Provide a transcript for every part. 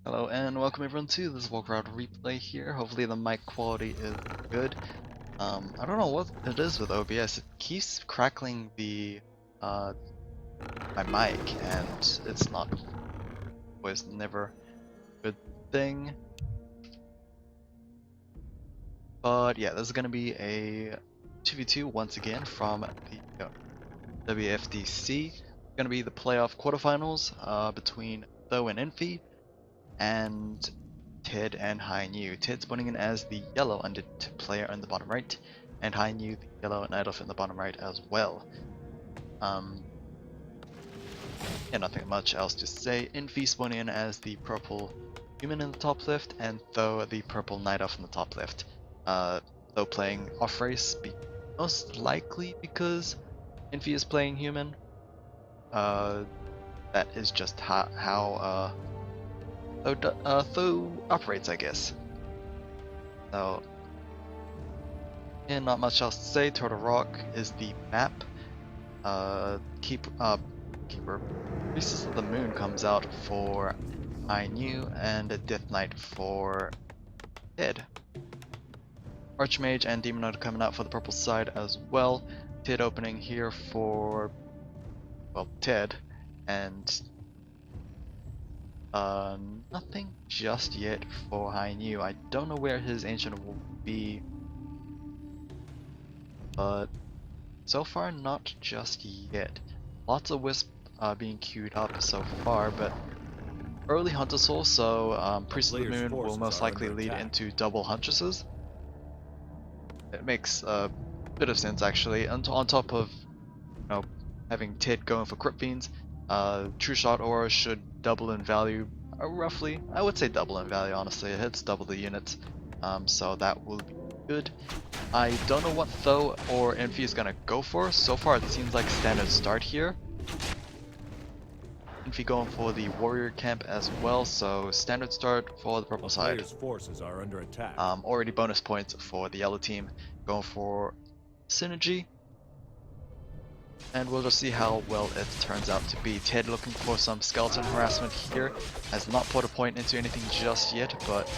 Hello and welcome everyone to this walkaround replay here. Hopefully the mic quality is good. I don't know what it is with OBS. It keeps crackling the my mic and it's not always never a good thing. But yeah, this is gonna be a 2v2 once again from the WFDC. It's gonna be the playoff quarterfinals between TheD and Infi and TeD and hainiu. TeD's putting in as the yellow undead player in the bottom right, and hainiu the yellow night elf in the bottom right as well. Yeah, nothing much else to say. Infi spawning in as the purple human in the top left, and TheD the purple night elf in the top left. TheD playing off race, most likely because Infi is playing human. That is just how TheD operates, I guess. So, and not much else to say. Turtle Rock is the map. Keeper Priestess of the Moon comes out for hainiu, and a Death Knight for TeD. Archmage and Demon Knight coming out for the purple side as well. TeD opening here for, well, TeD, and nothing just yet for hainiu. I don't know where his ancient will be, but so far not just yet. Lots of Wisp being queued up so far, but early Hunter Soul, so Priest of the Moon will most likely lead into double Huntresses. It makes a bit of sense actually, and on top of having TeD going for Crypt Fiends, True Shot Aura should double in value, roughly. I would say double in value, honestly. It hits double the units, so that will be good. I don't know what TheD or Infi is gonna go for. So far it seems like standard start here. Infi going for the warrior camp as well, so standard start for the purple side. Forces are under attack. Already bonus points for the yellow team, going for synergy. And we'll just see how well it turns out to be. TeD looking for some skeleton harassment here. Has not put a point into anything just yet, but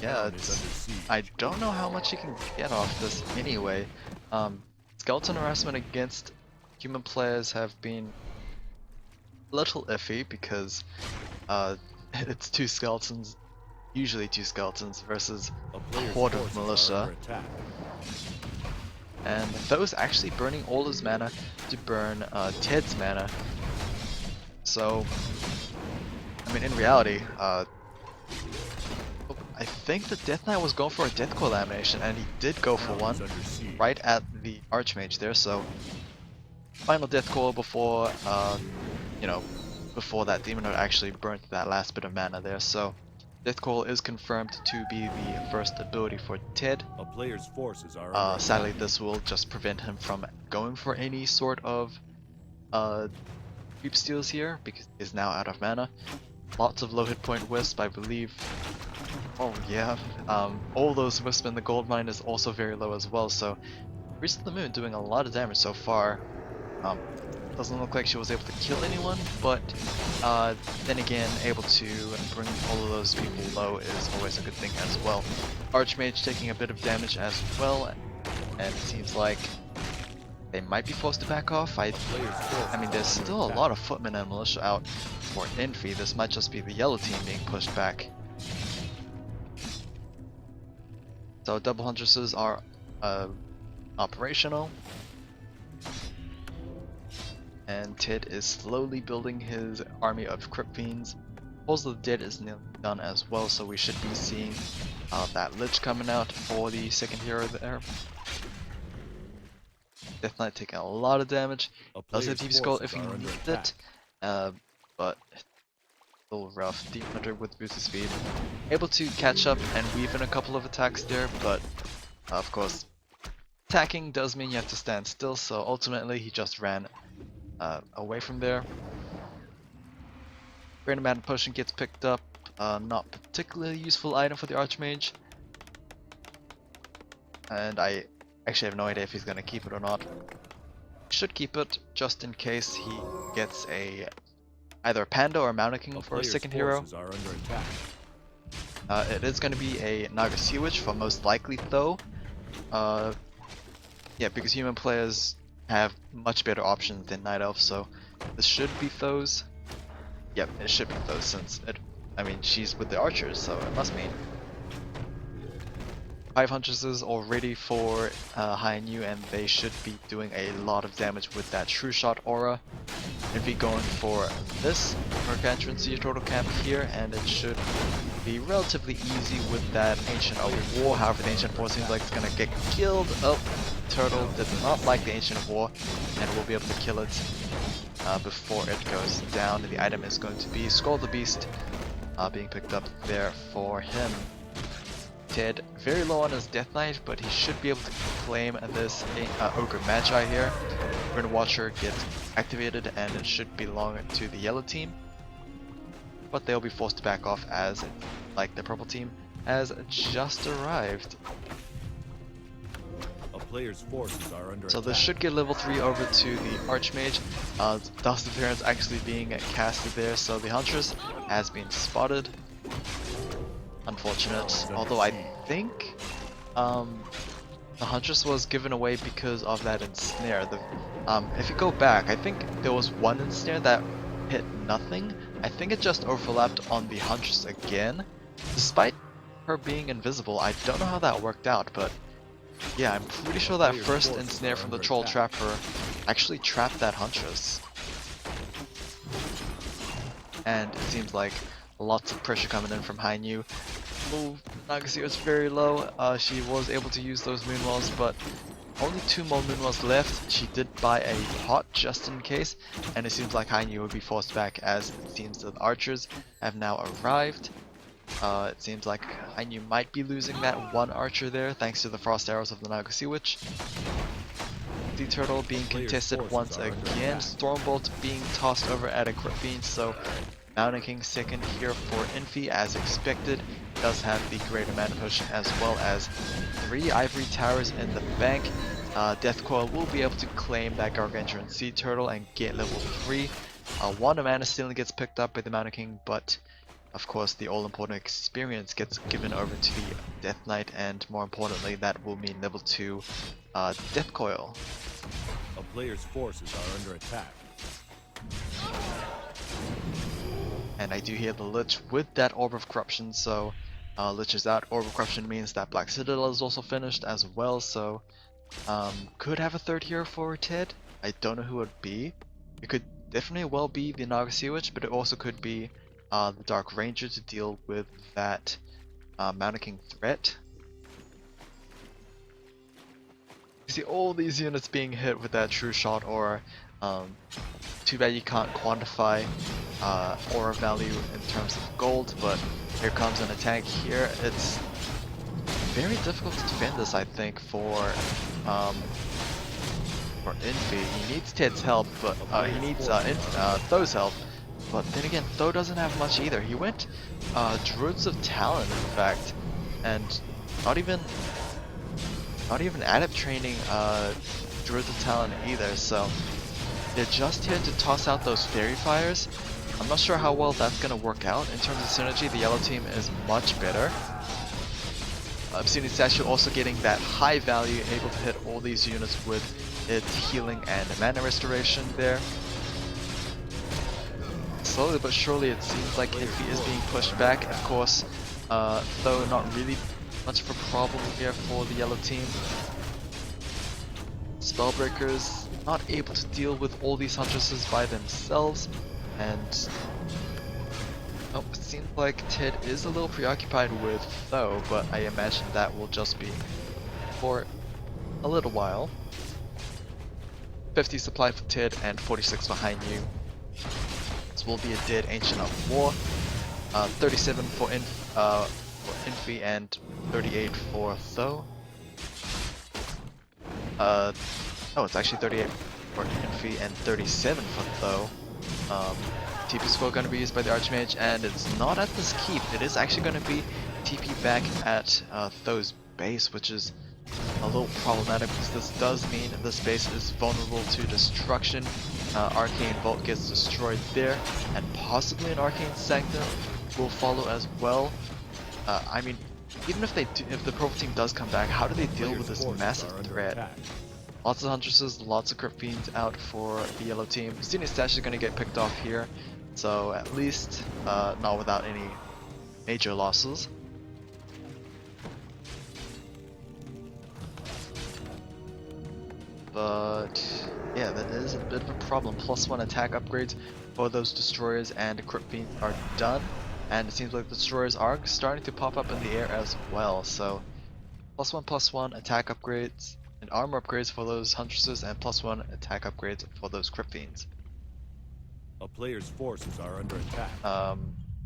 yeah, I don't know how much he can get off this anyway. Skeleton harassment against human players have been a little iffy because it's two skeletons, usually two skeletons versus a horde of militia. And TheD's actually burning all his mana to burn TeD's mana. So, I mean, in reality, I think the Death Knight was going for a Death Core lamination, and he did go for one right at the Archmage there. So, final Death Core before, before that Demon Knight actually burnt that last bit of mana there. So, Death Core is confirmed to be the first ability for TeD. A player's forces are sadly, this will just prevent him from going for any sort of creep steals here because he's now out of mana. Lots of low hit point wisp, I believe. Oh yeah, all those wisp in the gold mine is also very low as well. So, Priest of the Moon doing a lot of damage so far. Doesn't look like she was able to kill anyone, but then again, able to bring all of those people low is always a good thing as well. Archmage taking a bit of damage as well, and it seems like they might be forced to back off. I mean, there's still a lot of footmen and militia out for Infi. This might just be the yellow team being pushed back. So double huntresses are operational. And TeD is slowly building his army of Crypt Fiends. Halls of the Dead is nearly done as well, so we should be seeing that Lich coming out for the second hero there. Death Knight taking a lot of damage. Does have TP Skull if he needs it, but still rough. Demon Hunter with boosted speed, able to catch up and weave in a couple of attacks there, but of course, attacking does mean you have to stand still. So ultimately, he just ran away from there. Random Madden Potion gets picked up, not particularly useful item for the Archmage. And I actually have no idea if he's going to keep it or not. Should keep it just in case he gets a either a Panda or a Mountain King A for a player's second hero. forces are under attack. It is going to be a Naga Sea Witch for most likely though. Yeah, because human players have much better options than Night Elf, so this should be Thos. Yep, it should be Thos since I mean, she's with the archers, so it must be. 5 Huntresses already for hainiu, and they should be doing a lot of damage with that True Shot aura. Infi going for this Gargantuan Sea Turtle camp here, and it should be relatively easy with that Ancient of War. However, the Ancient of War seems like it's gonna get killed. Oh, Turtle did not like the Ancient of War, and will be able to kill it before it goes down. The item is going to be Skull the Beast being picked up there for him. TeD very low on his Death Knight, but he should be able to claim this Ogre Magi here. We're gonna watch her get activated, and it should belong to the yellow team. But they'll be forced to back off as, like, the purple team has just arrived. A player's forces are under So attack. this should get level 3 over to the Archmage. Dust Appearance actually being casted there, so the Huntress has been spotted. Unfortunate, although I think the Huntress was given away because of that ensnare. If you go back, I think there was one ensnare that hit nothing. I think it just overlapped on the Huntress again. Despite her being invisible, I don't know how that worked out, but yeah, I'm pretty sure that first ensnare from the Troll Trapper actually trapped that Huntress. And it seems like lots of pressure coming in from hainiu. Nagaseo is very low. She was able to use those Moonwells, but only 2 more Moonwells left. She did buy a pot just in case, and it seems like hainiu will be forced back as it seems that the archers have now arrived. It seems like hainiu might be losing that one archer there thanks to the frost arrows of the Naga Sea Witch. Sea Turtle being contested once again. Stormbolt being tossed over at a Griffin, so Mountain King second here for Infi as expected. Does have the greater mana potion as well as 3 ivory towers in the bank. Death Coil will be able to claim that Gargantuan Sea Turtle and get level 3. 1 mana stealing gets picked up by the Mountain King, but of course the all important experience gets given over to the Death Knight, and more importantly that will mean level 2 Death Coil. A player's forces are under attack. And I do hear the Lich with that Orb of Corruption, so Lich is out. Orb of Corruption means that Black Citadel is also finished as well, so could have a third hero for TeD. I don't know who it would be. It could definitely well be the Naga Sea Witch, but it also could be the Dark Ranger to deal with that Mountain King threat. You see all these units being hit with that True Shot aura. Too bad you can't quantify aura value in terms of gold, but here comes an attack here. It's very difficult to defend this, I think, for Infi. He needs TeD's help, but he needs Thos' help. But then again, Tho doesn't have much either. He went Druids of Talon, in fact, and not even adept training Druids of Talon either. So they're just here to toss out those Fairy Fires. I'm not sure how well that's going to work out. In terms of synergy, the yellow team is much better. Obsidian Statue also getting that high value, able to hit all these units with its healing and mana restoration there. Slowly but surely it seems like Infi is being pushed back. Of course, though not really much of a problem here for the yellow team. Spellbreakers not able to deal with all these Huntresses by themselves, and it seems like TeD is a little preoccupied with Tho, but I imagine that will just be for a little while. 50 supply for TeD and 46 for hainiu. This will be a dead Ancient of War. 37 for Infi and 38 for Tho. Oh, it's actually 38 for Infi and 37 for Tho. TP Scroll going to be used by the Archmage, and it's not at this keep. It is actually going to be TP back at Tho's base, which is a little problematic because this does mean this base is vulnerable to destruction. Arcane Vault gets destroyed there, and possibly an Arcane Sanctum will follow as well. I mean, even if if the purple team does come back, how do they deal Player's with this forces massive are under threat? attack. Lots of Huntresses, lots of Crypt Fiends out for the yellow team. Student Stash is going to get picked off here, so at least not without any major losses. But yeah, that is a bit of a problem. +1 attack upgrades for those destroyers and Crypt Fiends are done, and it seems like the destroyers are starting to pop up in the air as well. So +1/+1 attack upgrades and armor upgrades for those Huntresses, and +1 attack upgrades for those Crypt Fiends. A player's forces are under attack.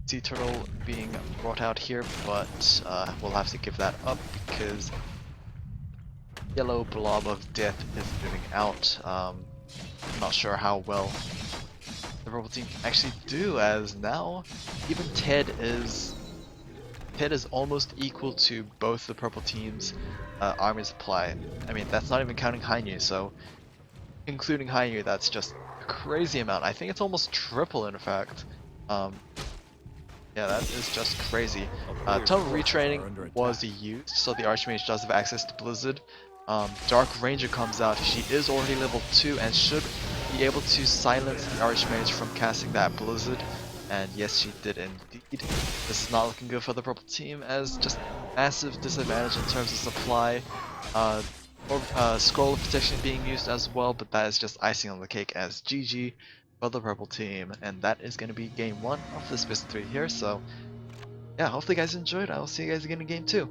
Sea Turtle being brought out here, but we'll have to give that up because yellow blob of death is moving out. I'm not sure how well the purple team can actually do, as now even TeD is almost equal to both the purple team's army supply. I mean, that's not even counting hainiu, so including hainiu, that's just a crazy amount. I think it's almost triple, in fact. Yeah, that is just crazy. Ton of retraining was used, so the Archmage does have access to Blizzard. Dark Ranger comes out. She is already level 2 and should be able to silence the Archmage from casting that Blizzard. And yes, she did indeed. This is not looking good for the purple team, as just massive disadvantage in terms of supply. Scroll of Protection being used as well, but that is just icing on the cake as GG for the purple team. And that is going to be game 1 of this best 3 here. So yeah, hopefully you guys enjoyed. I will see you guys again in game 2.